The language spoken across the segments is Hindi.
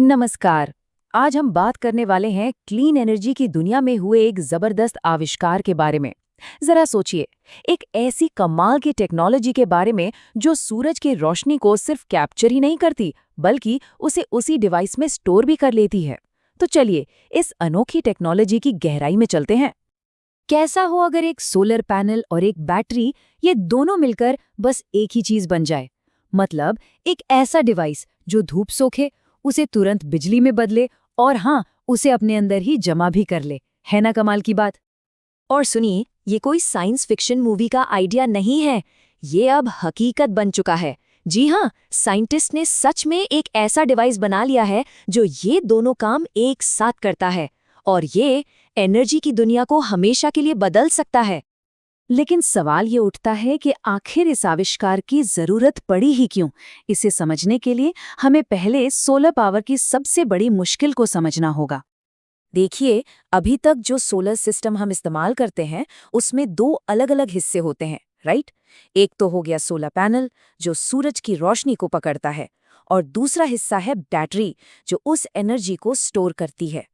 नमस्कार। आज हम बात करने वाले हैं क्लीन एनर्जी की दुनिया में हुए एक जबरदस्त आविष्कार के बारे में। जरा सोचिए, एक ऐसी कमाल की टेक्नोलॉजी के बारे में जो सूरज की रोशनी को सिर्फ कैप्चर ही नहीं करती, बल्कि उसे उसी डिवाइस में स्टोर भी कर लेती है। तो चलिए, इस अनोखी टेक्नोलॉजी की गहराई में चलते हैं। कैसा हो अगर एक सोलर पैनल और एक बैटरी, ये दोनों मिलकर बस एक ही चीज बन जाए। मतलब एक ऐसा डिवाइस जो धूप सोखे, उसे तुरंत बिजली में बदले और हाँ, उसे अपने अंदर ही जमा भी कर ले। है ना कमाल की बात। और सुनिए, ये कोई साइंस फिक्शन मूवी का आइडिया नहीं है। ये अब हकीकत बन चुका है। जी हाँ, साइंटिस्ट ने सच में एक ऐसा डिवाइस बना लिया है जो ये दोनों काम एक साथ करता है, और ये एनर्जी की दुनिया को हमेशा के लिए बदल सकता है। लेकिन सवाल ये उठता है कि आखिर इस आविष्कार की जरूरत पड़ी ही क्यों। इसे समझने के लिए हमें पहले सोलर पावर की सबसे बड़ी मुश्किल को समझना होगा। देखिए, अभी तक जो सोलर सिस्टम हम इस्तेमाल करते हैं, उसमें दो अलग अलग हिस्से होते हैं, राइट? एक तो हो गया सोलर पैनल, जो सूरज की रोशनी को पकड़ता है, और दूसरा हिस्सा है बैटरी, जो उस एनर्जी को स्टोर करती है।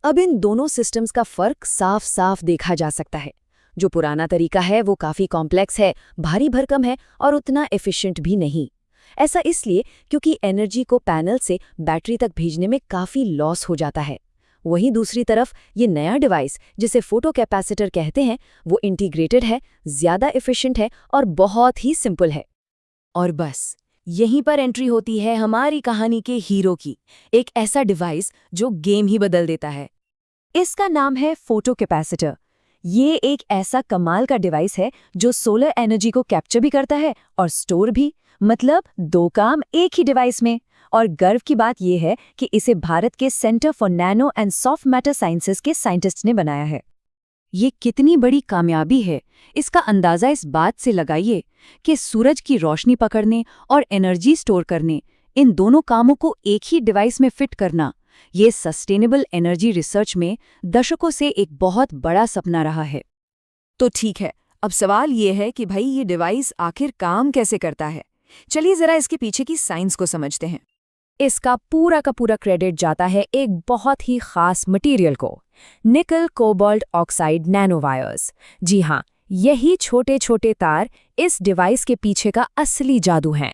अब इन दोनों सिस्टम्स का फर्क साफ साफ देखा जा सकता है। जो पुराना तरीका है वो काफ़ी कॉम्प्लेक्स है, भारी भरकम है और उतना एफिशिएंट भी नहीं। ऐसा इसलिए क्योंकि एनर्जी को पैनल से बैटरी तक भेजने में काफ़ी लॉस हो जाता है। वहीं दूसरी तरफ ये नया डिवाइस, जिसे फोटो कैपेसिटर कहते हैं, वो इंटीग्रेटेड है, ज़्यादा एफिशिएंट है और बहुत ही सिंपल है। और बस यहीं पर एंट्री होती है हमारी कहानी के हीरो की, एक ऐसा डिवाइस जो गेम ही बदल देता है। इसका नाम है फोटो कैपेसिटर। ये एक ऐसा कमाल का डिवाइस है जो सोलर एनर्जी को कैप्चर भी करता है और स्टोर भी, मतलब दो काम एक ही डिवाइस में। और गर्व की बात यह है कि इसे भारत के centre for nano and soft matter sciences के साइंटिस्ट ने बनाया है। ये कितनी बड़ी कामयाबी है, इसका अंदाजा इस बात से लगाइए कि सूरज की रोशनी पकड़ने और एनर्जी स्टोर करने, इन दोनों कामों को एक ही डिवाइस में फिट करना, ये सस्टेनेबल एनर्जी रिसर्च में दशकों से एक बहुत बड़ा सपना रहा है। तो ठीक है, अब सवाल ये है कि भाई ये डिवाइस आखिर काम कैसे करता है। चलिए जरा इसके पीछे की साइंस को समझते हैं। इसका पूरा का पूरा क्रेडिट जाता है एक बहुत ही खास मटेरियल को, निकल कोबाल्ट ऑक्साइड नैनोवायर्स। जी हाँ, यही छोटे छोटे तार इस डिवाइस के पीछे का असली जादू हैं।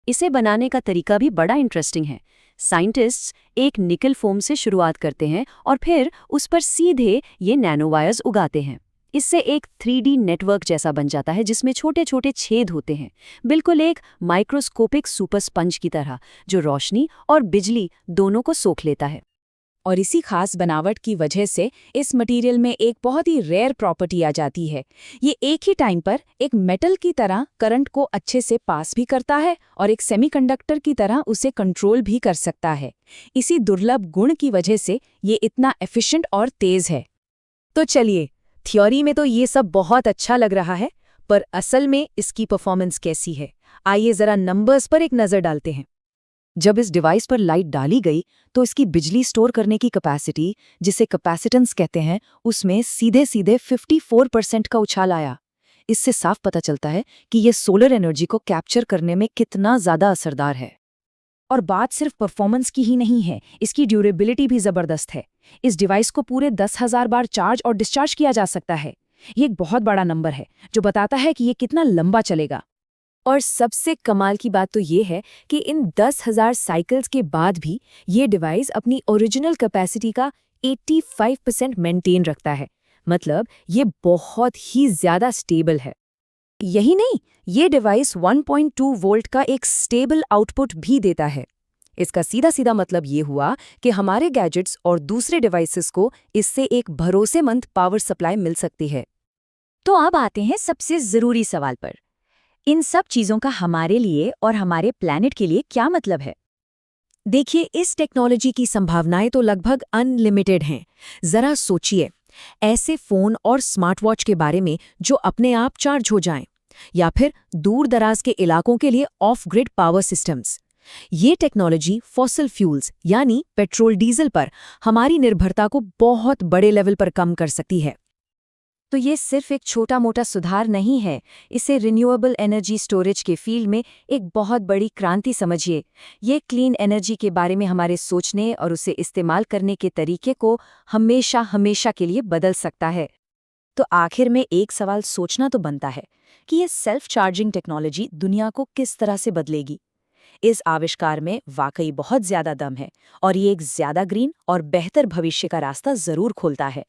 इसे बनाने का तरीका भी बड़ा इंटरेस्टिंग है। साइंटिस्ट्स एक निकल फोम से शुरुआत करते हैं और फिर उस पर सीधे ये नैनोवायर्स उगाते हैं। इससे एक 3D नेटवर्क जैसा बन जाता है जिसमें छोटे छोटे छेद होते हैं, बिल्कुल एक माइक्रोस्कोपिक सुपर स्पंज की तरह, जो रोशनी और बिजली दोनों को सोख लेता है। और इसी खास बनावट की वजह से इस मटेरियल में एक बहुत ही रेयर प्रॉपर्टी आ जाती है। ये एक ही टाइम पर एक मेटल की तरह करंट को अच्छे से पास भी करता है और एक सेमीकंडक्टर की तरह उसे कंट्रोल भी कर सकता है। इसी दुर्लभ गुण की वजह से ये इतना एफिशिएंट और तेज है। तो चलिए, थ्योरी में तो ये सब बहुत अच्छा लग रहा है, पर असल में इसकी परफॉर्मेंस कैसी है? आइए जरा नंबर्स पर एक नज़र डालते हैं। जब इस डिवाइस पर लाइट डाली गई तो इसकी बिजली स्टोर करने की कैपेसिटी, जिसे कैपेसिटेंस कहते हैं, उसमें सीधे सीधे 54% का उछाल आया। इससे साफ पता चलता है कि ये सोलर एनर्जी को कैप्चर करने में कितना ज़्यादा असरदार है। और बात सिर्फ परफॉर्मेंस की ही नहीं है, इसकी ड्यूरेबिलिटी भी ज़बरदस्त है। इस डिवाइस को पूरे 10,000 बार चार्ज और डिस्चार्ज किया जा सकता है। ये एक बहुत बड़ा नंबर है जो बताता है कि ये कितना लंबा चलेगा। और सबसे कमाल की बात तो ये है कि इन 10,000 साइकिल्स के बाद भी ये डिवाइस अपनी ओरिजिनल कैपेसिटी का 85% मेंटेन रखता है। मतलब ये बहुत ही ज़्यादा स्टेबल है। यही नहीं, ये डिवाइस 1.2 वोल्ट का एक स्टेबल आउटपुट भी देता है। इसका सीधा सीधा मतलब ये हुआ कि हमारे गैजेट्स और दूसरे डिवाइसेस को इससे एक भरोसेमंद पावर सप्लाई मिल सकती है। तो अब आते हैं सबसे ज़रूरी सवाल पर। इन सब चीज़ों का हमारे लिए और हमारे प्लैनेट के लिए क्या मतलब है? देखिए, इस टेक्नोलॉजी की संभावनाएं तो लगभग अनलिमिटेड हैं। जरा सोचिए, ऐसे फ़ोन और स्मार्ट वॉच के बारे में जो अपने आप चार्ज हो जाएं, या फिर दूर दराज के इलाकों के लिए ऑफ ग्रिड पावर सिस्टम्स। ये टेक्नोलॉजी फॉसिल फ्यूल्स यानी पेट्रोल डीजल पर हमारी निर्भरता को बहुत बड़े लेवल पर कम कर सकती है। तो ये सिर्फ एक छोटा मोटा सुधार नहीं है, इसे रिन्यूएबल एनर्जी स्टोरेज के फील्ड में एक बहुत बड़ी क्रांति समझिए। ये क्लीन एनर्जी के बारे में हमारे सोचने और उसे इस्तेमाल करने के तरीके को हमेशा हमेशा के लिए बदल सकता है। तो आखिर में एक सवाल सोचना तो बनता है कि ये सेल्फ चार्जिंग टेक्नोलॉजी दुनिया को किस तरह से बदलेगी। इस आविष्कार में वाकई बहुत ज्यादा दम है और ये एक ज्यादा ग्रीन और बेहतर भविष्य का रास्ता जरूर खोलता है।